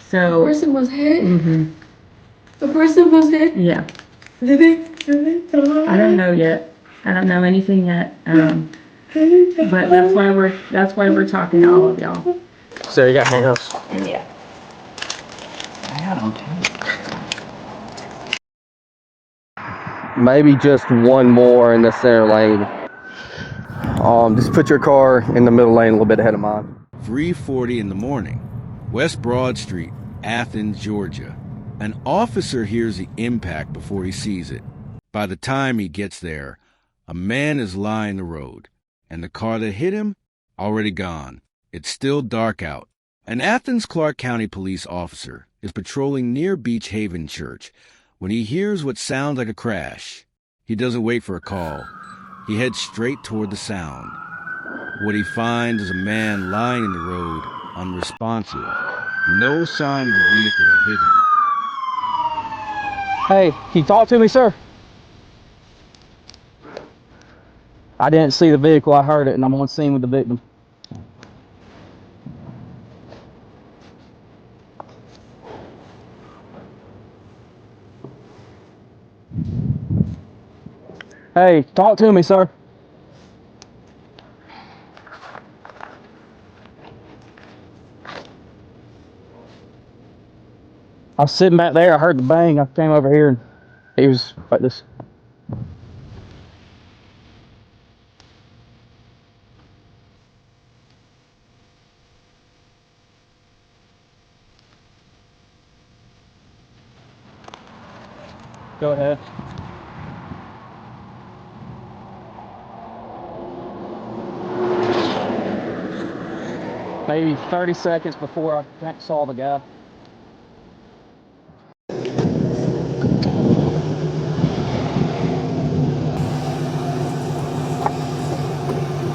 So. The person was hit? Mm-hmm. The person was hit? Yeah. Did they die? I don't know yet. I don't know anything yet. But that's why we're talking to all of y'all. So you got handcuffs? Yeah. I got them too. Maybe just one more in the center lane. Just put your car in the middle lane a little bit ahead of mine. 3:40 in the morning, West Broad Street, Athens, Georgia. An officer hears the impact before he sees it. By the time he gets there, a man is lying in the road, and the car that hit him, already gone. It's still dark out. An Athens Clark County police officer is patrolling near Beach Haven Church when he hears what sounds like a crash. He doesn't wait for a call. He heads straight toward the sound. What he finds is a man lying in the road, unresponsive. No sign of the vehicle that hit him. Hey, can you talk to me, sir? I didn't see the vehicle, I heard it, and I'm on scene with the victim. Hey, talk to me, sir. I was sitting back there, I heard the bang, I came over here and he was like this. Go ahead. Maybe 30 seconds before I saw the guy.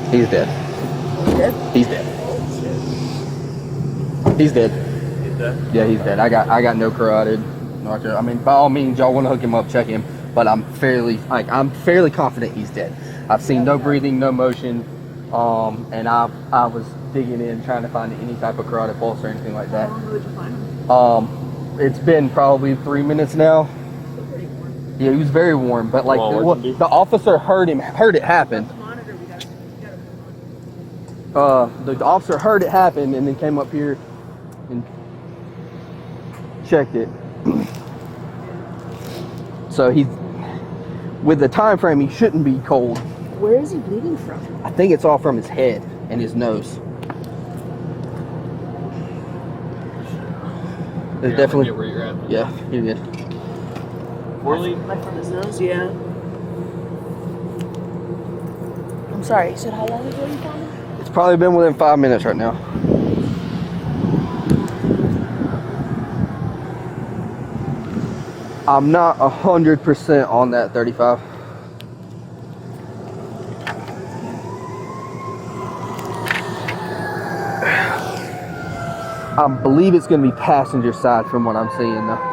He's dead. He's dead. He's dead. He's dead? Yeah, he's dead. I got no carotid. I mean, by all means, y'all want to hook him up, check him. But I'm fairly confident he's dead. I've seen no breathing, no motion, and I was digging in trying to find any type of carotid pulse or anything like that. How long would you find him? It's been probably 3 minutes now. So pretty warm. Yeah, he was very warm, but like the officer heard it happen. The officer heard it happen and then came up here and checked it. So he's, with the time frame, he shouldn't be cold. Where is he bleeding from? I think it's all from his head and his nose. There's definitely. Where you're at. Yeah, you're good. Poorly? Like from his nose, yeah. I'm sorry, you said how long ago you found him? It's probably been within 5 minutes right now. I'm not 100% on that 35. I believe it's going to be passenger side from what I'm seeing though.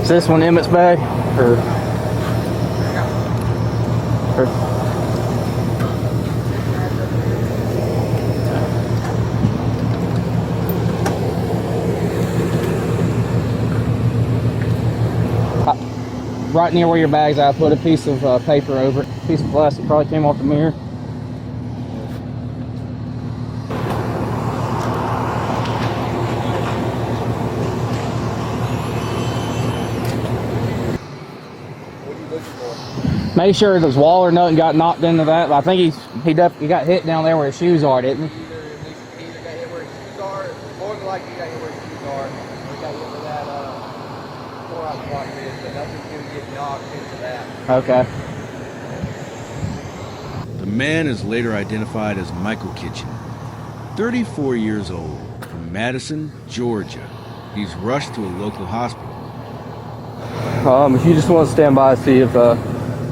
Is this one Emmett's bag? Or right near where your bag's at, I put a piece of paper over it. A piece of plastic probably came off the mirror. Make sure this wall or nothing got knocked into that. I think he definitely got hit down there where his shoes are, didn't he? Either got hit where his shoes are, more than likely he got hit where his shoes are, or he got hit where that 4-ounce block is, but nothing's going to get knocked into that. Okay. The man is later identified as Michael Kitchen, 34 years old, from Madison, Georgia. He's rushed to a local hospital. If you just want to stand by and see if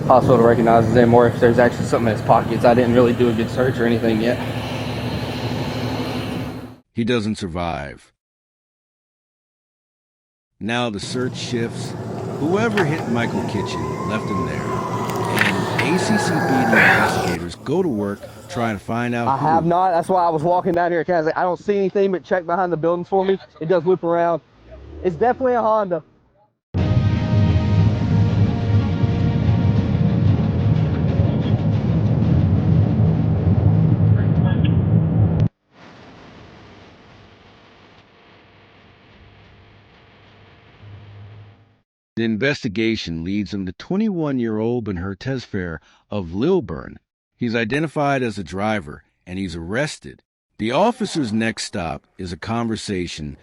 hospital recognizes him or if there's actually something in his pockets. I didn't really do a good search or anything yet. He doesn't survive. Now the search shifts. Whoever hit Michael Kitchen left him there. And ACCBD investigators go to work trying to find out I have not. That's why I was walking down here. I don't see anything, but check behind the buildings for me. It does loop around. It's definitely a Honda. The investigation leads them to 21-year-old Benhur Tesfair of Lilburn. He's identified as the driver, and he's arrested. The officer's next stop is a conversation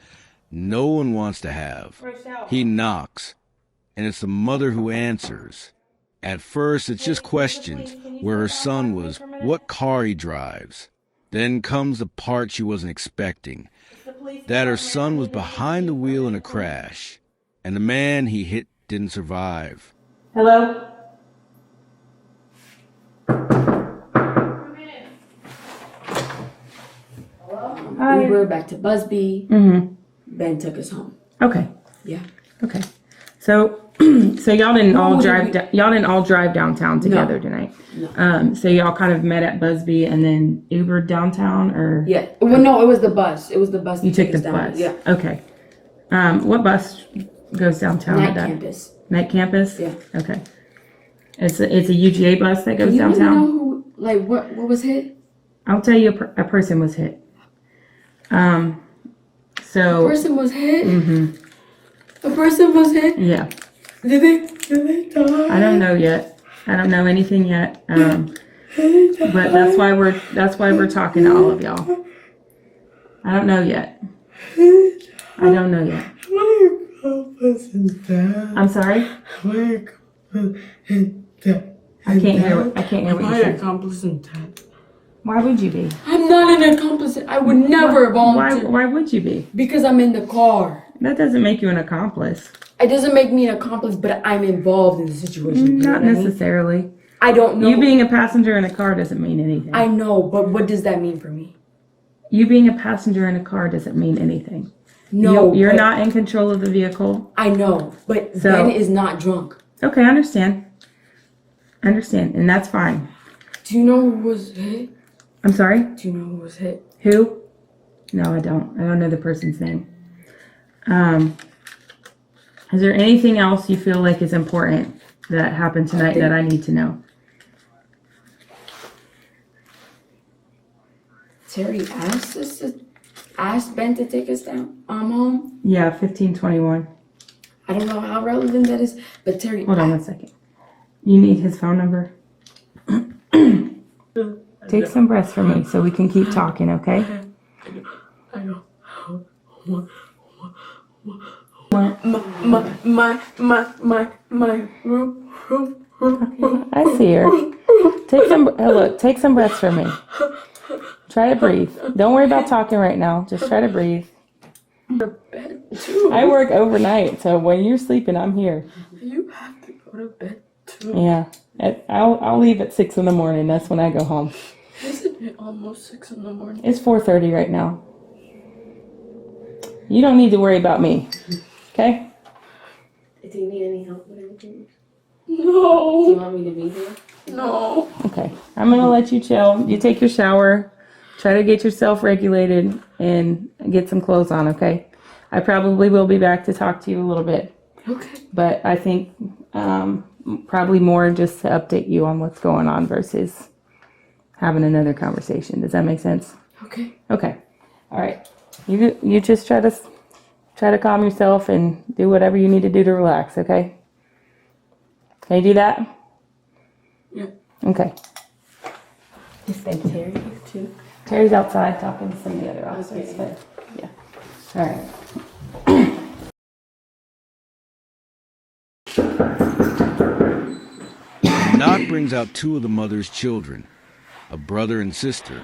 no one wants to have. He knocks, and it's the mother who answers. At first, it's just questions, where her son was, what car he drives. Then comes the part she wasn't expecting, that her son was behind the wheel in a crash. And the man he hit didn't survive. Hello? Hi. We were back to Busby. Mm-hmm. Ben took us home. Okay. Yeah. Okay. So, so y'all didn't all drive downtown together tonight. No. So y'all kind of met at Busby and then Ubered downtown, or Yeah. Well, no, it was the bus. It was the bus. you that took the us down. bus? Yeah. Okay. What bus goes downtown? Night campus. Night campus? Yeah. Okay. It's a UGA bus that goes Can you downtown? let me know who, like, what was hit? I'll tell you, a person was hit. So. A person was hit? Mm-hmm. A person was hit? Yeah. Did they die? I don't know yet. I don't know anything yet. But that's why we're talking to all of y'all. I don't know yet. I don't know yet. I'm sorry? I can't hear what you said. Why would you be? I'm not an accomplice. I would never volunteer. Why would you be? Because I'm in the car. That doesn't make you an accomplice. It doesn't make me an accomplice, but I'm involved in the situation. You know Not what I mean? necessarily. I don't know. You being a passenger in a car doesn't mean anything. I know, but what does that mean for me? You being a passenger in a car doesn't mean anything. No, You're but- not in control of the vehicle. I know, but So- Ben is not drunk. Okay, I understand. And that's fine. Do you know who was hit? I'm sorry? Do you know who was hit? Who? No, I don't. I don't know the person's name. Is there anything else you feel like is important that happened tonight that I need to know? Terry asked Ben to take us down home. Yeah, 1521. I don't know how relevant that is, but Terry. Hold on one second. You need his phone number? Take some breaths for me so we can keep talking, okay? I know. My room. I see her. Take some breaths for me. Try to breathe. Don't worry about talking right now. Just try to breathe. Bed too. I work overnight, so when you're sleeping, I'm here. You have to go to bed too. Yeah. I'll leave at 6 a.m. That's when I go home. Isn't it almost 6 a.m? It's 4:30 right now. You don't need to worry about me. Okay? Do you need any help with anything? No. Do you want me to be here? No. Okay. I'm gonna let you chill. You take your shower. Try to get yourself regulated and get some clothes on, okay? I probably will be back to talk to you a little bit. Okay. But I think probably more just to update you on what's going on versus having another conversation. Does that make sense? Okay. Okay. All right. You just try to calm yourself and do whatever you need to do to relax, okay? Can you do that? Yeah. Okay. Is that Terry here too? Terry's outside talking to some of the other officers. Okay. But yeah. All right. Knock brings out two of the mother's children, a brother and sister,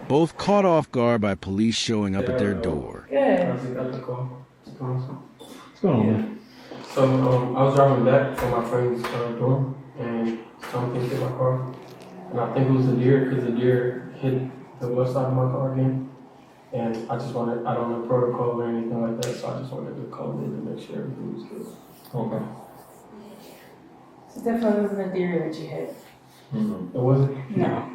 both caught off guard by police showing up at their door. What's going on, man? So I was driving back from my friend's door, and something hit my car. And I think it was a deer, because the deer hit the left side of my car again. And I just wanted, I don't know protocol or anything like that, so I just wanted to call in to make sure everything was good. Okay. So definitely wasn't a deer that you hit. It wasn't? No.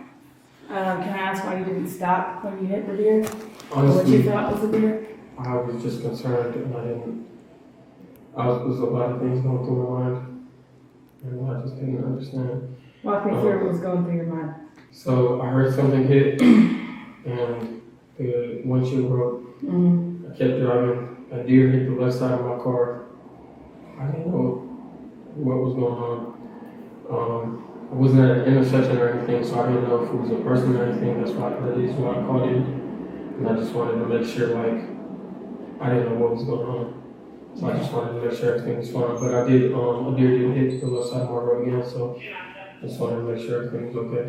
Can I ask why you didn't stop when you hit the deer? Or what Honestly, you thought was a deer? I was just concerned and there's a lot of things going through my mind. And I just didn't understand. Walk me through what was going through your mind. So I heard something hit and the windshield broke. Mm-hmm. I kept driving. A deer hit the left side of my car. I didn't know what was going on. I wasn't at an intersection or anything, so I didn't know if it was a person or anything. That is why I called in. And I just wanted to make sure, like, I didn't know what was going on. So I just wanted to make sure everything was fine. But I did, a deer did hit the left side of my road again, so I just wanted to make sure everything was okay.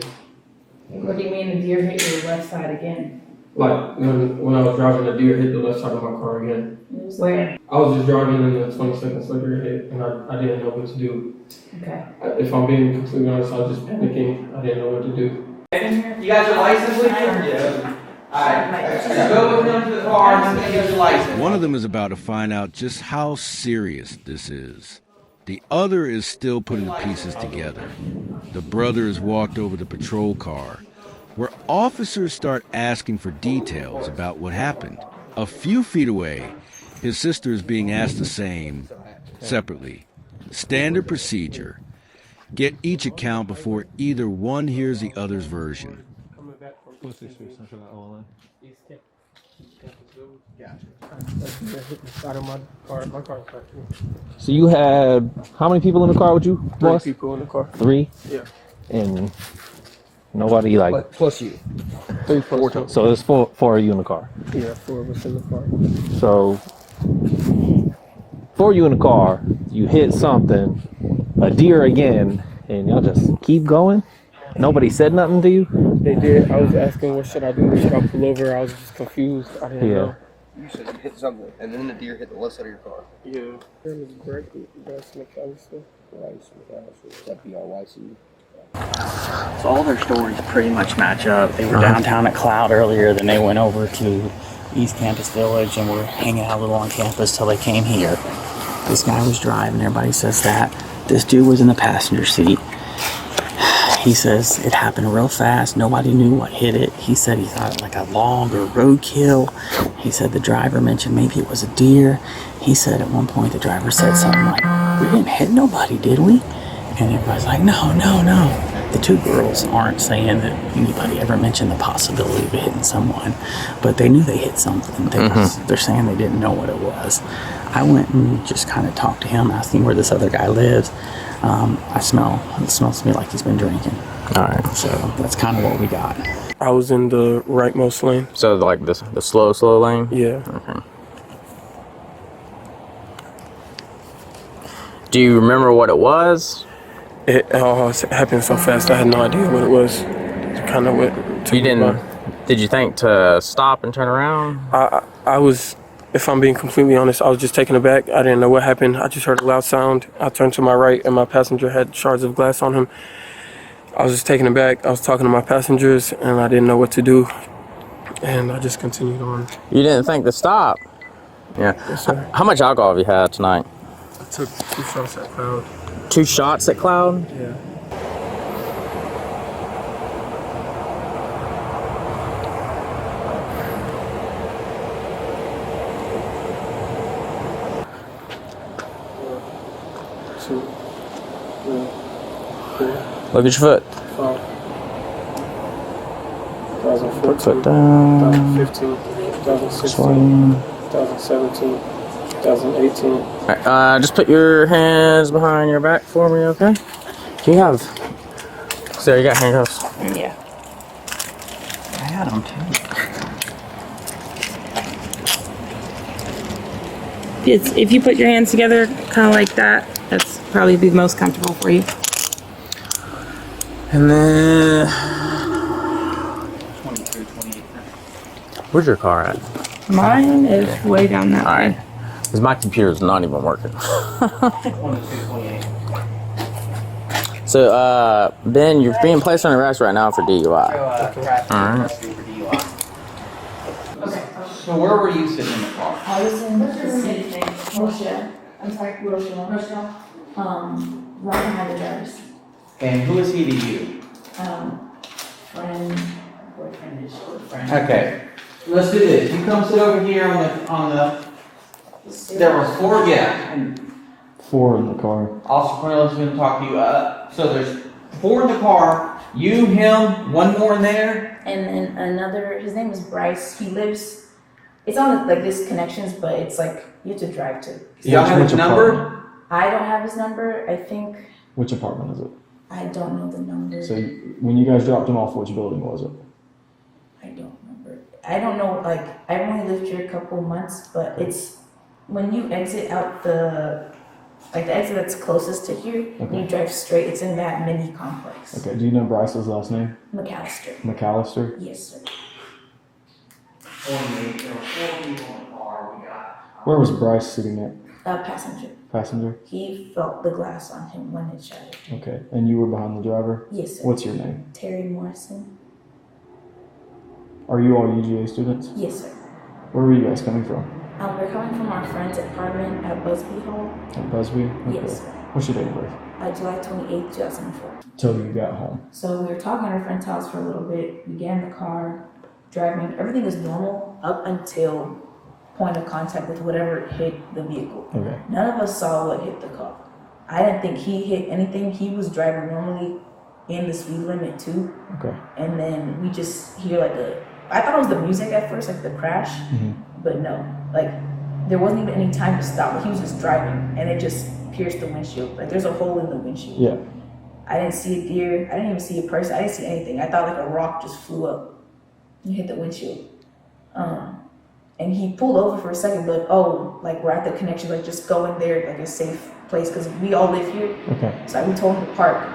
What do you mean the deer hit your left side again? Like, when I was driving, the deer hit the left side of my car again. Where? I was just driving and the 20-second slipper hit, and I didn't know what to do. Okay. If I'm being completely honest, I was just panicking. I didn't know what to do. You got your license with you? Yeah. Alright, go with them to the car and I'm gonna get your license. One of them is about to find out just how serious this is. The other is still putting the pieces together. The brother has walked over the patrol car, where officers start asking for details about what happened. A few feet away, his sister is being asked the same, separately. Standard procedure. Get each account before either one hears the other's version. So you had how many people in the car with you, boss? 3 people in the car. 3? Yeah. And nobody like. Plus you. 3 plus 2. So there's four of you in the car. Yeah, 4 of us in the car. So 4 of you in the car, you hit something, a deer again, and y'all just keep going. Nobody said nothing to you. They did. I was asking, what should I do? Should I pull over? I was just confused. I didn't know. You said you hit something, and then the deer hit the left side of your car. Yeah. That's McAllister. That'd be our YC. So all their stories pretty much match up. They were downtown at Cloud earlier, then they went over to East Campus Village and were hanging out a little on campus till they came here. This guy was driving, everybody says that. This dude was in the passenger seat. He says it happened real fast. Nobody knew what hit it. He said he thought like a log or roadkill. He said the driver mentioned maybe it was a deer. He said at one point the driver said something like, "We didn't hit nobody, did we?" And everybody's like, no. The 2 girls aren't saying that anybody ever mentioned the possibility of hitting someone, but they knew they hit something. They're saying they didn't know what it was. I went and just kind of talked to him, asked him where this other guy lives. It smells to me like he's been drinking. All right. So that's kind of what we got. I was in the rightmost lane. So like the slow lane. Yeah. Okay. Do you remember what it was? It happened so fast. I had no idea what it was. It kind of went. You didn't. Did you think to stop and turn around? I was, if I'm being completely honest, I was just taken aback. I didn't know what happened. I just heard a loud sound. I turned to my right, and my passenger had shards of glass on him. I was just taken aback. I was talking to my passengers, and I didn't know what to do. And I just continued on. You didn't think to stop? Yeah. Yes, sir. How much alcohol have you had tonight? I took 2 shots at Cloud. 2 shots at Cloud? Yeah. Look at your foot. 2014, Foot down. 2015, 2016, Swing. 2017, 2018. All right, just put your hands behind your back for me, okay? Do you have... So you got handcuffs? Yeah. I had them too. If you put your hands together, kind of like that, that's probably be the most comfortable for you. And then... Where's your car at? Mine is way down that All way. right. Because my computer's not even working. So, Ben, you're being placed on arrest right now for DUI. All right. So where were you sitting in the car? I was in the seat, Rochelle. I'm sorry, Rochelle. Right behind the driver's seat. And who is he to you? Friend, boyfriend-ish, friend. Okay, let's do this. You come sit over here on the. There were four, yeah, and 4 in the car. Officer Cornell is going to talk to you. So there's 4 in the car. You, him, one more in there. And then another, his name is Bryce. He lives, it's on like this connections, but it's like you have to drive to. Y'all have his Which number? apartment? I don't have his number. I think, Which apartment is it? I don't know the number. So when you guys dropped him off, which building was it? I don't remember. I don't know, like, I've only lived here a couple months, but it's, when you exit out the exit that's closest to here, and you drive straight, it's in that mini complex. Okay, do you know Bryce's last name? McAllister. McAllister? Yes, sir. There were 4 people in the car. We got. Where was Bryce sitting at? Passenger. Passenger? He felt the glass on him when it shattered. Okay, and you were behind the driver? Yes, sir. What's your name? Terry Morrison. Are you all UGA students? Yes, sir. Where were you guys coming from? We're coming from our friend's apartment at Busby Hall. At Busby? Okay. Yes, sir. What's your date of birth? July 28th, 2004. Till you got home. So we were talking at our friend's house for a little bit. We get in the car, driving. Everything was normal up until point of contact with whatever hit the vehicle. Okay. None of us saw what hit the car. I didn't think he hit anything. He was driving normally in the speed limit too. Okay. And then we just hear like I thought it was the music at first, like the crash, but no, like there wasn't even any time to stop. He was just driving and it just pierced the windshield. Like there's a hole in the windshield. Yeah. I didn't see a deer. I didn't even see a person. I didn't see anything. I thought like a rock just flew up and hit the windshield. And he pulled over for a second, but like we're at the connection, like just go in there, like a safe place, because we all live here. Okay. So we told him to park.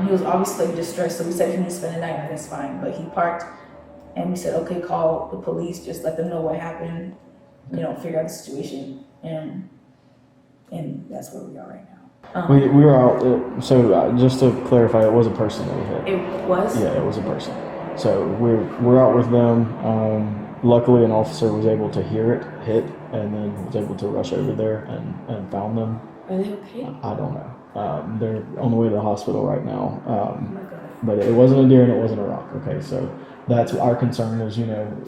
He was obviously distressed, so we said if he needs to spend the night, that's fine. But he parked, and we said, okay, call the police, just let them know what happened, figure out the situation, and that's where we are right now. We were out, so just to clarify, it was a person that we hit. It was? Yeah, it was a person. So we're out with them. Luckily, an officer was able to hear it hit, and then was able to rush over there and found them. Are they okay? I don't know. They're on the way to the hospital right now. Oh my God. But it wasn't a deer and it wasn't a rock. Okay, so that's our concern is,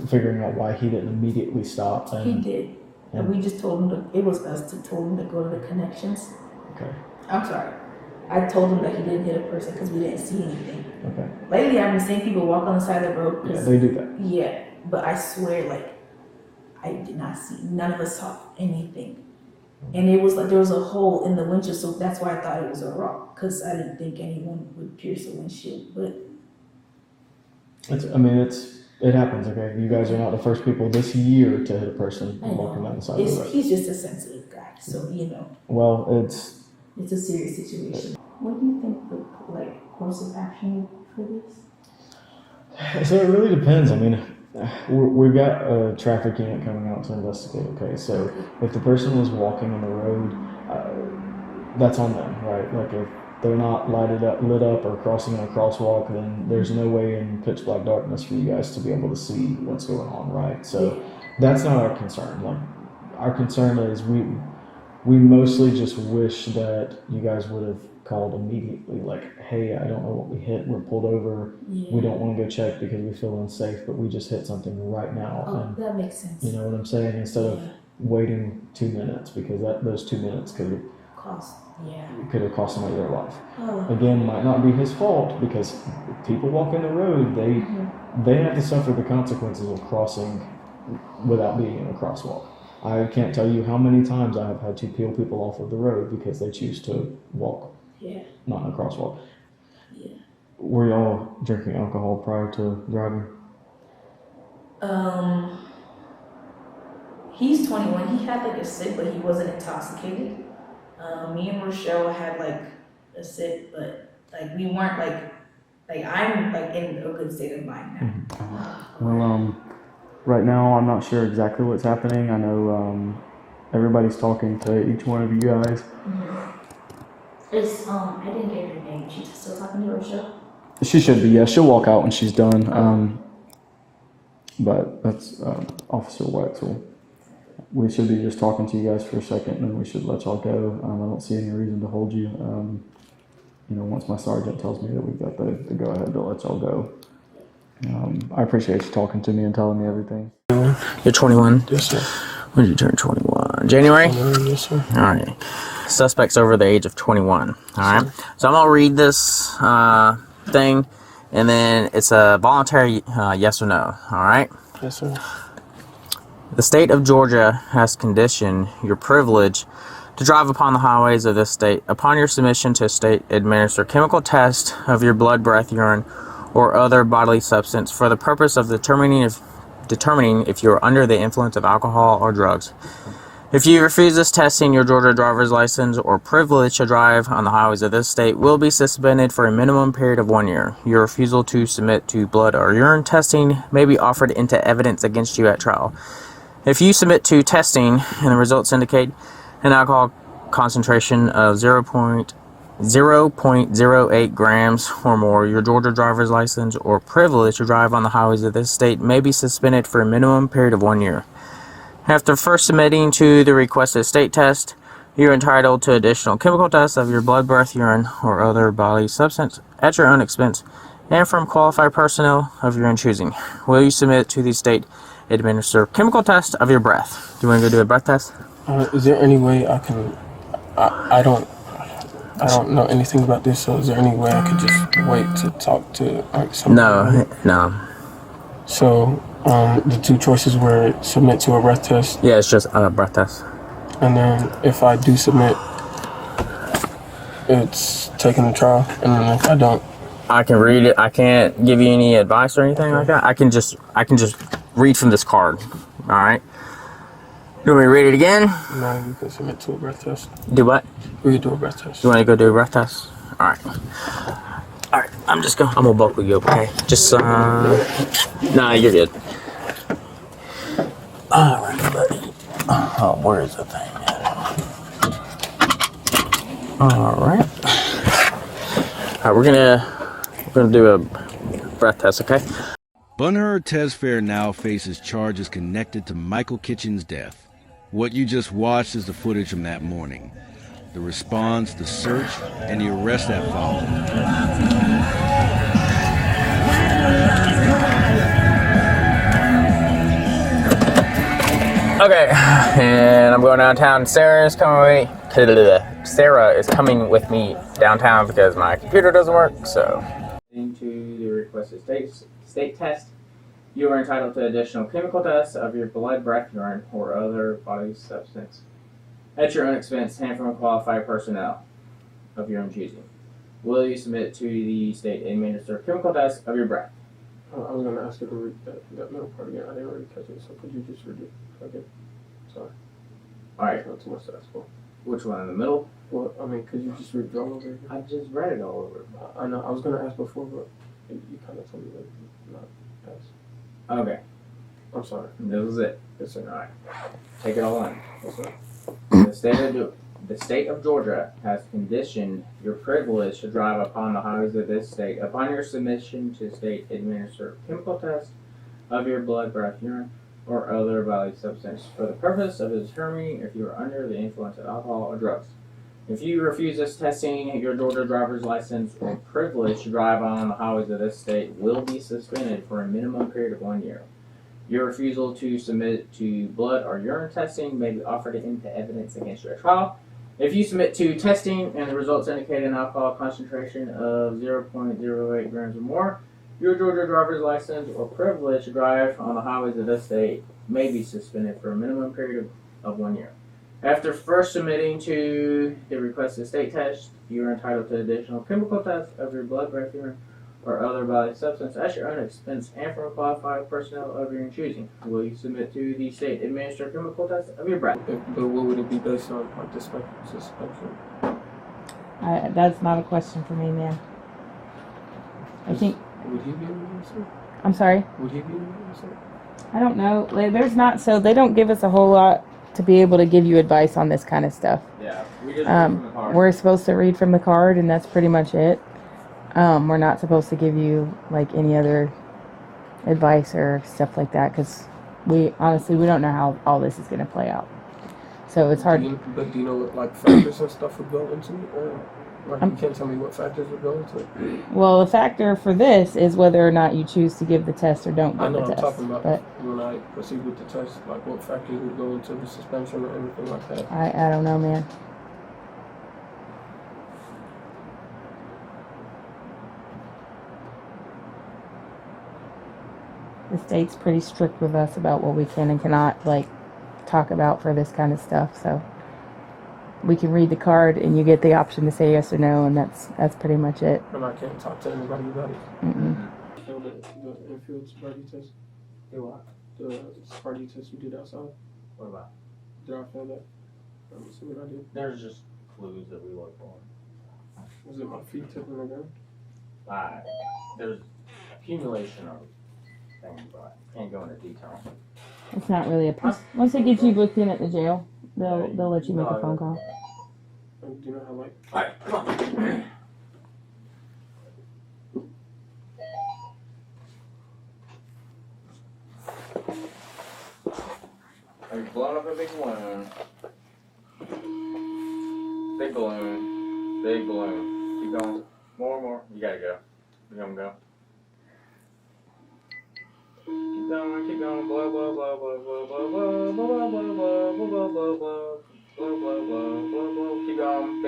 figuring out why he didn't immediately stop. He did. And we just told him it was us that told him to go to the connections. Okay. I'm sorry. I told him that he didn't hit a person because we didn't see anything. Okay. Lately, I've been seeing people walk on the side of the road. Yeah, they do that. Yeah, but I swear, I did not see. None of us saw anything. And it was like there was a hole in the windshield, so that's why I thought it was a rock, because I didn't think anyone would pierce a windshield. But it happens. Okay, you guys are not the first people this year to hit a person walking down the side of the road. He's just a sensitive guy, so Well, it's a serious situation. What do you think the course of action for this? So it really depends. We've got a traffic unit coming out to investigate. Okay, so if the person is walking in the road, that's on them, right? Like if they're not lit up or crossing in a crosswalk, then there's no way in pitch black darkness for you guys to be able to see what's going on, right? So that's not our concern. Our concern is we mostly just wish that you guys would have called immediately, hey, I don't know what we hit, we're pulled over, we don't want to go check because we feel unsafe, but we just hit something right now. And that makes sense. You know what I'm saying? Instead of waiting 2 minutes, because those 2 minutes could have cost somebody their life. Again, might not be his fault, because people walk in the road, they have to suffer the consequences of crossing without being in a crosswalk. I can't tell you how many times I have had to peel people off of the road because they choose to walk, not in a crosswalk. Yeah. Were y'all drinking alcohol prior to driving? He's 21. He had a sip, but he wasn't intoxicated. Me and Rochelle had a sip, but we weren't I'm in a good state of mind now. Well, right now I'm not sure exactly what's happening. I know everybody's talking to each one of you guys. I didn't get her name. She's still talking to Rochelle? She should be, yeah. She'll walk out when she's done. But that's Officer Wetzel. We should be just talking to you guys for a second, and then we should let y'all go. I don't see any reason to hold you. Once my sergeant tells me that we've got the go-ahead to let y'all go. I appreciate you talking to me and telling me everything. You're 21? Yes, sir. When did you turn 21? January? Yes, sir. All right. Suspect's over the age of 21. All right. So I'm going to read this thing, and then it's a voluntary yes or no. All right. Yes, sir. The state of Georgia has conditioned your privilege to drive upon the highways of this state upon your submission to a state-administered chemical test of your blood, breath, urine, or other bodily substance for the purpose of determining if you are under the influence of alcohol or drugs. If you refuse this testing, your Georgia driver's license or privilege to drive on the highways of this state will be suspended for a minimum period of 1 year. Your refusal to submit to blood or urine testing may be offered into evidence against you at trial. If you submit to testing and the results indicate an alcohol concentration of 0.08 grams or more, your Georgia driver's license or privilege to drive on the highways of this state may be suspended for a minimum period of 1 year. After first submitting to the requested state test, you're entitled to additional chemical tests of your blood, breath, urine, or other bodily substance at your own expense and from qualified personnel of your own choosing. Will you submit to the state administered chemical test of your breath? Do you want to go do a breath test? Is there any way I can? I don't know anything about this. So is there any way I could just wait to talk to somebody? No. So the two choices were submit to a breath test. Yeah, it's just a breath test. And then if I do submit, it's taking a trial. And then if I don't, I can read it. I can't give you any advice or anything like that. I can just read from this card. All right. You want me to read it again? no, you can submit to a breath test. Do what? We can do a breath test. You want to go do a breath test? All right. All right. I'm gonna buckle you up, okay? Just nah, you're good. All right, buddy. Oh, where is the thing? All right. All right, we're gonna do a breath test, okay? Bunher Tesfair now faces charges connected to Michael Kitchen's death. What you just watched is the footage from that morning. The response, the search, and the arrest that followed. Okay, and I'm going downtown. Sarah is coming with me downtown because my computer doesn't work, so. Into the requested state test, you are entitled to additional chemical tests of your blood, breath, urine, or other bodily substance at your own expense and from qualified personnel of your own choosing. Will you submit to the state administered chemical test of your breath? I was going to ask you to read that middle part again. I didn't really catch it, so could you just read it again? Sorry. All right. Not too much to ask for. Which one, in the middle? Well, I mean, could you just read it all over again? I just read it all over. I know. I was going to ask before, but you kind of told me that not ask. Okay. I'm sorry. This was it. Yes, sir. All right. Take it all in. Yes, sir. The state of Georgia has conditioned your privilege to drive upon the highways of this state upon your submission to state administered chemical tests of your blood, breath, urine, or other bodily substance for the purpose of determining if you are under the influence of alcohol or drugs. If you refuse this testing, your Georgia driver's license or privilege to drive on the highways of this state will be suspended for a minimum period of 1 year. Your refusal to submit to blood or urine testing may be offered into evidence against your trial. If you submit to testing and the results indicate an alcohol concentration of 0.08 grams or more, your Georgia driver's license or privilege to drive on the highways of this state may be suspended for a minimum period of 1 year. After first submitting to the requested state test, you are entitled to additional chemical tests of your blood, breath, urine, or other bodily substance at your own expense and from qualified personnel of your own choosing. Will you submit to the state administered chemical test of your breath? But what would it be based on? Like suspension? That's not a question for me, man. I think. Would he be able to answer? I'm sorry? Would he be able to answer? I don't know. There's not, so they don't give us a whole lot to be able to give you advice on this kind of stuff. Yeah, we just read from the card. We're supposed to read from the card, and that's pretty much it. We're not supposed to give you like any other advice or stuff like that, because we honestly don't know how all this is going to play out. So it's hard. But do you know what like factors and stuff would go into it? Or like you can't tell me what factors would go into it? Well, the factor for this is whether or not you choose to give the test or don't give the test. I know I'm talking about but when I proceed with the test, like what factors would go into the suspension or anything like that. I don't know, man. The state's pretty strict with us about what we can and cannot like talk about for this kind of stuff. So we can read the card and you get the option to say yes or no, and that's pretty much it. And I can't talk to anybody about it. Mm-mm. The infield sobriety test. Do what? The sobriety test you did outside. What about? Did I fail that? Let me see what I did. There's just clues that we look for. Was it my feet tipping the ground? There's accumulation of things, but I can't go into detail. It's not really a once they get you booked in at the jail, they'll let you make a phone call. Do you know how like? Alright, come on. Are you blowing up a big balloon? Big balloon. Big balloon. Keep going. More. You gotta go. You gonna go. Keep going. Blow, blow, blow, blow, blow, blow, blow, blow, blow, blow, blow, blow, blow, blow, blow, blow, blow, blow, blow. Keep going.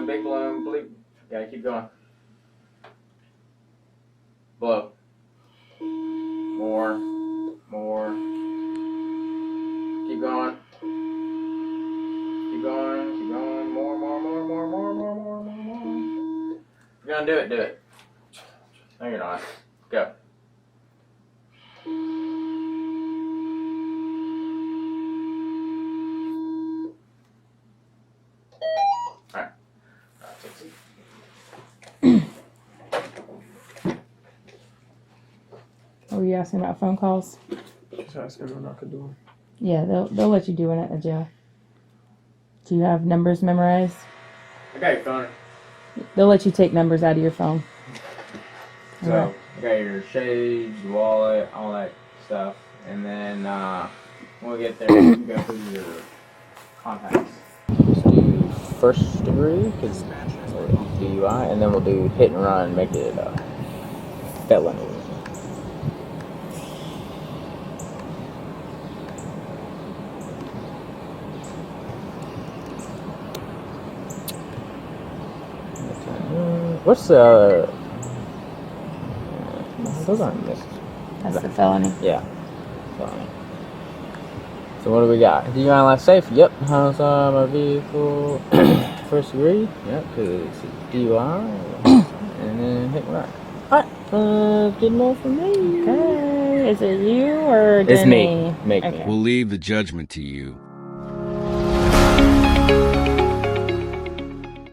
Big balloon, bleep. Gotta keep going. Blow. More. Keep going. Keep going. More. You're gonna do it. No, you're not. Go. Alright. Were you asking about phone calls? Just asking what I could do. Yeah, they'll let you do it at the jail. Do you have numbers memorized? I got your phone. They'll let you take numbers out of your phone. So, you got your shades, your wallet, all that stuff. And then, when we get there, you go through your contacts. Let's do first degree, because DUI, and then we'll do hit and run, make it a felony. What's the those aren't missed. That's the felony. Yeah. Felony. So what do we got? DUI life safe? Yep. How's my vehicle? First degree? Yep, because it's DUI. And then hit and run. Alright, get more from me. Okay. Is it you or It's Denny? me. Make okay. me. We'll leave the judgment to you.